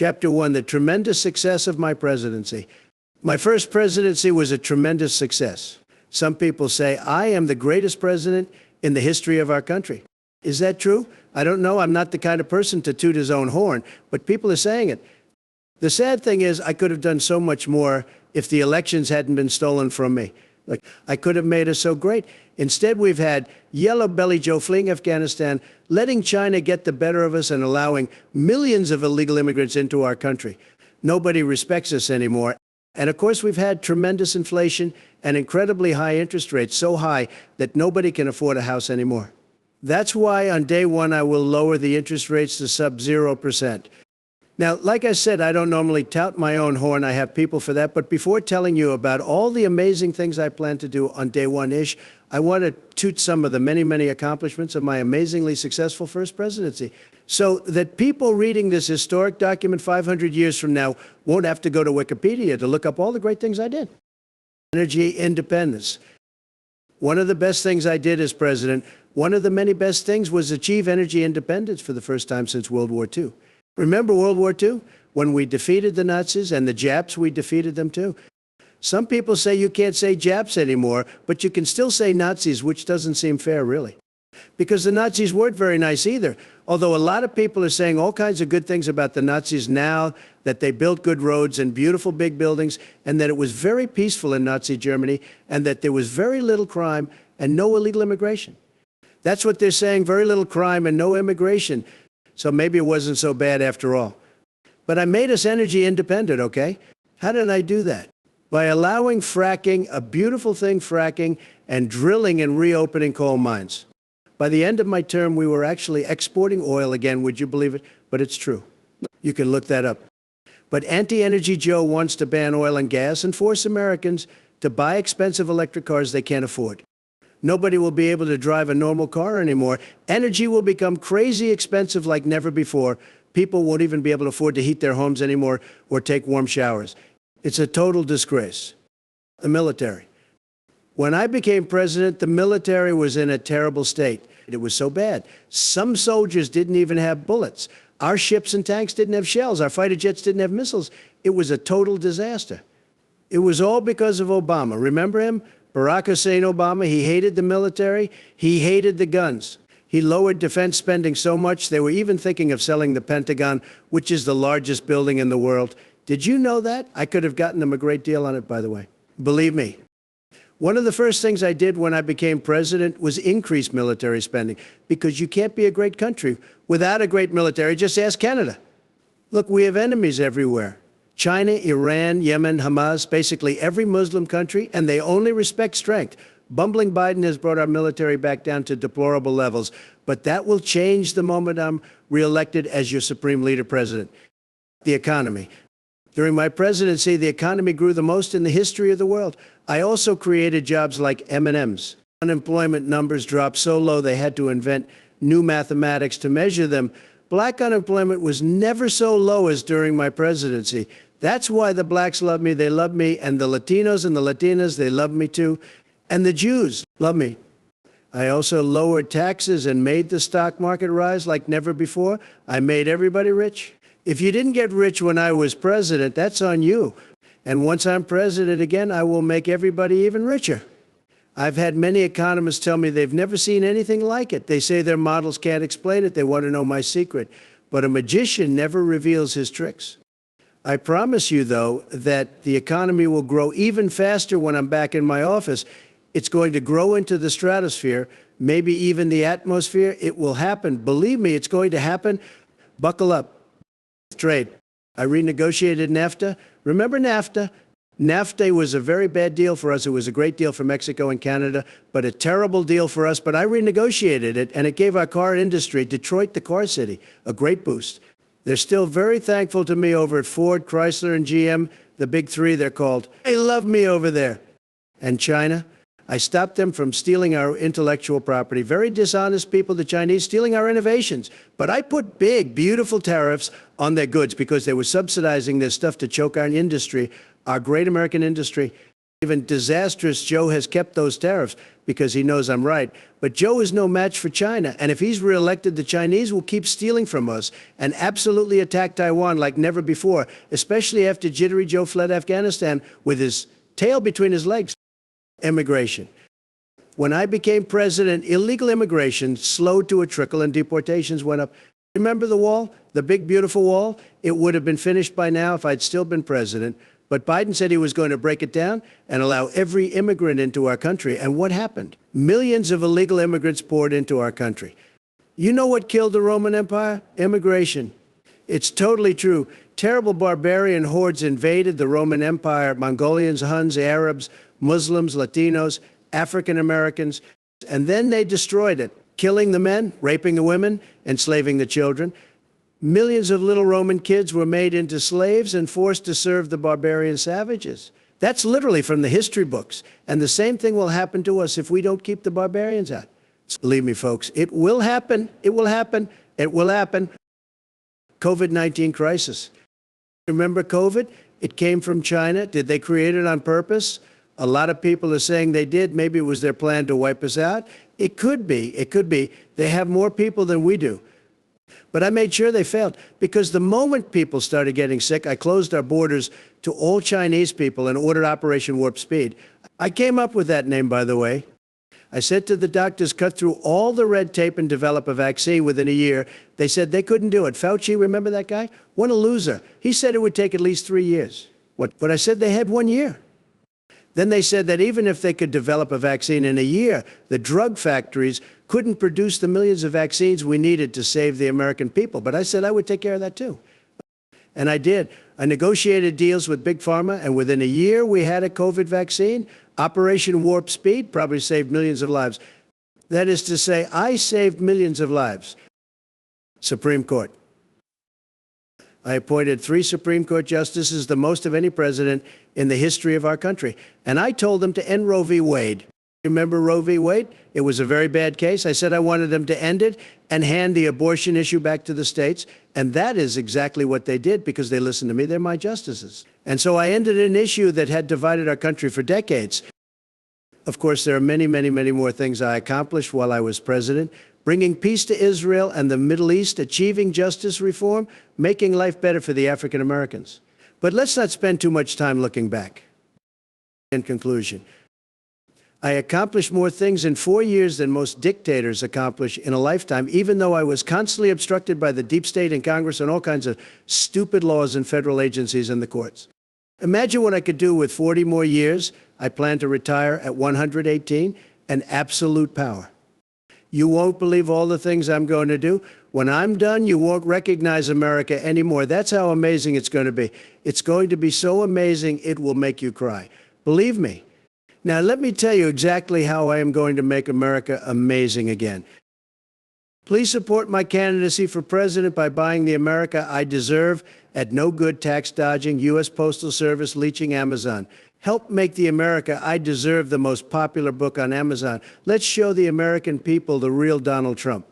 Chapter 1, the tremendous success of my presidency. My first presidency was a tremendous success. Some people say I am the greatest president in the history of our country. Is that true? I don't know. I'm not the kind of person to toot his own horn, but people are saying it. The sad thing is I could have done so much more if the elections hadn't been stolen from me. Like, I could have made us so great. Instead, we've had Yellow Belly Joe fleeing Afghanistan, letting China get the better of us and allowing millions of illegal immigrants into our country. Nobody respects us anymore. And of course, we've had tremendous inflation and incredibly high interest rates, so high that nobody can afford a house anymore. That's why on day one, I will lower the interest rates to sub 0%. Now, like I said, I don't normally tout my own horn. I have people for that. But before telling you about all the amazing things I plan to do on day one-ish, I want to toot some of the many, many accomplishments of my amazingly successful first presidency, so that people reading this historic document 500 years from now won't have to go to Wikipedia to look up all the great things I did. Energy independence. One of the best things I did as president, one of the many best things, was achieve energy independence for the first time since World War II. Remember World War II? When we defeated the Nazis and the Japs, we defeated them too. Some people say you can't say Japs anymore, but you can still say Nazis, which doesn't seem fair, really. Because the Nazis weren't very nice either. Although a lot of people are saying all kinds of good things about the Nazis now, that they built good roads and beautiful big buildings, and that it was very peaceful in Nazi Germany, and that there was very little crime and no illegal immigration. That's what they're saying, very little crime and no immigration. So maybe it wasn't so bad after all. But I made us energy independent, okay? How did I do that? By allowing fracking, a beautiful thing, fracking, and drilling and reopening coal mines. By the end of my term, we were actually exporting oil again, would you believe it? But it's true. You can look that up. But Anti-Energy Joe wants to ban oil and gas and force Americans to buy expensive electric cars they can't afford. Nobody will be able to drive a normal car anymore. Energy will become crazy expensive like never before. People won't even be able to afford to heat their homes anymore or take warm showers. It's a total disgrace. The military. When I became president, the military was in a terrible state. It was so bad. Some soldiers didn't even have bullets. Our ships and tanks didn't have shells. Our fighter jets didn't have missiles. It was a total disaster. It was all because of Obama. Remember him? Barack Hussein Obama. He hated the military. He hated the guns. He lowered defense spending so much they were even thinking of selling the Pentagon, which is the largest building in the world. Did you know that? I could have gotten them a great deal on it, by the way. Believe me. One of the first things I did when I became president was increase military spending, because you can't be a great country without a great military. Just ask Canada. Look, we have enemies everywhere. China, Iran, Yemen, Hamas, basically every Muslim country, and they only respect strength. Bumbling Biden has brought our military back down to deplorable levels, but that will change the moment I'm reelected as your supreme leader president. The economy. During my presidency, the economy grew the most in the history of the world. I also created jobs like M&Ms. Unemployment numbers dropped so low they had to invent new mathematics to measure them. Black unemployment was never so low as during my presidency. That's why the blacks love me, they love me, and the Latinos and the Latinas, they love me too. And the Jews love me. I also lowered taxes and made the stock market rise like never before. I made everybody rich. If you didn't get rich when I was president, that's on you. And once I'm president again, I will make everybody even richer. I've had many economists tell me they've never seen anything like it. They say their models can't explain it. They want to know my secret. But a magician never reveals his tricks. I promise you, though, that the economy will grow even faster when I'm back in my office. It's going to grow into the stratosphere, maybe even the atmosphere. It will happen. Believe me, it's going to happen. Buckle up. Trade. I renegotiated NAFTA. Remember NAFTA? NAFTA was a very bad deal for us. It was a great deal for Mexico and Canada, but a terrible deal for us. But I renegotiated it, and it gave our car industry, Detroit, the car city, a great boost. They're still very thankful to me over at Ford, Chrysler, and GM, the big three they're called. They love me over there. And China? I stopped them from stealing our intellectual property. Very dishonest people, the Chinese, stealing our innovations. But I put big, beautiful tariffs on their goods because they were subsidizing their stuff to choke our industry, our great American industry. Even disastrous, Joe has kept those tariffs because he knows I'm right. But Joe is no match for China. And if he's reelected, the Chinese will keep stealing from us and absolutely attack Taiwan like never before, especially after Jittery Joe fled Afghanistan with his tail between his legs. Immigration. When I became president, illegal immigration slowed to a trickle and deportations went up. Remember the wall? The big, beautiful wall? It would have been finished by now if I'd still been president. But Biden said he was going to break it down and allow every immigrant into our country. And what happened? Millions of illegal immigrants poured into our country. You know what killed the Roman Empire? Immigration. It's totally true. Terrible barbarian hordes invaded the Roman Empire, Mongolians, Huns, Arabs, Muslims, Latinos, African Americans, and then they destroyed it, killing the men, raping the women, enslaving the children. Millions of little Roman kids were made into slaves and forced to serve the barbarian savages. That's literally from the history books. And the same thing will happen to us if we don't keep the barbarians out. Believe me, folks, it will happen. It will happen. It will happen. COVID-19 crisis. Remember COVID? It came from China. Did they create it on purpose? A lot of people are saying they did. Maybe it was their plan to wipe us out. It could be. It could be. They have more people than we do. But I made sure they failed, because the moment people started getting sick, I closed our borders to all Chinese people and ordered Operation Warp Speed. I came up with that name, by the way. I said to the doctors, cut through all the red tape and develop a vaccine within a year. They said they couldn't do it. Fauci, remember that guy? What a loser. He said it would take at least 3 years. But I said they had 1 year. Then they said that even if they could develop a vaccine in a year, the drug factories couldn't produce the millions of vaccines we needed to save the American people. But I said I would take care of that too. And I did. I negotiated deals with Big Pharma, and within a year we had a COVID vaccine. Operation Warp Speed probably saved millions of lives. That is to say, I saved millions of lives. Supreme Court. I appointed 3 Supreme Court justices, the most of any president in the history of our country. And I told them to end Roe v. Wade. Remember Roe v. Wade? It was a very bad case. I said I wanted them to end it and hand the abortion issue back to the states. And that is exactly what they did, because they listened to me. They're my justices. And so I ended an issue that had divided our country for decades. Of course, there are many, many, many more things I accomplished while I was president. Bringing peace to Israel and the Middle East, achieving justice reform, making life better for the African Americans. But let's not spend too much time looking back. In conclusion, I accomplished more things in 4 years than most dictators accomplish in a lifetime, even though I was constantly obstructed by the deep state and Congress and all kinds of stupid laws and federal agencies and the courts. Imagine what I could do with 40 more years. I plan to retire at 118 and absolute power. You won't believe all the things I'm going to do. When I'm done, you won't recognize America anymore. That's how amazing it's going to be. It's going to be so amazing, it will make you cry. Believe me. Now, let me tell you exactly how I am going to make America amazing again. Please support my candidacy for president by buying the America I deserve at no good tax dodging, U.S. Postal Service leeching Amazon. Help make the America I Deserve the most popular book on Amazon. Let's show the American people the real Donald Trump.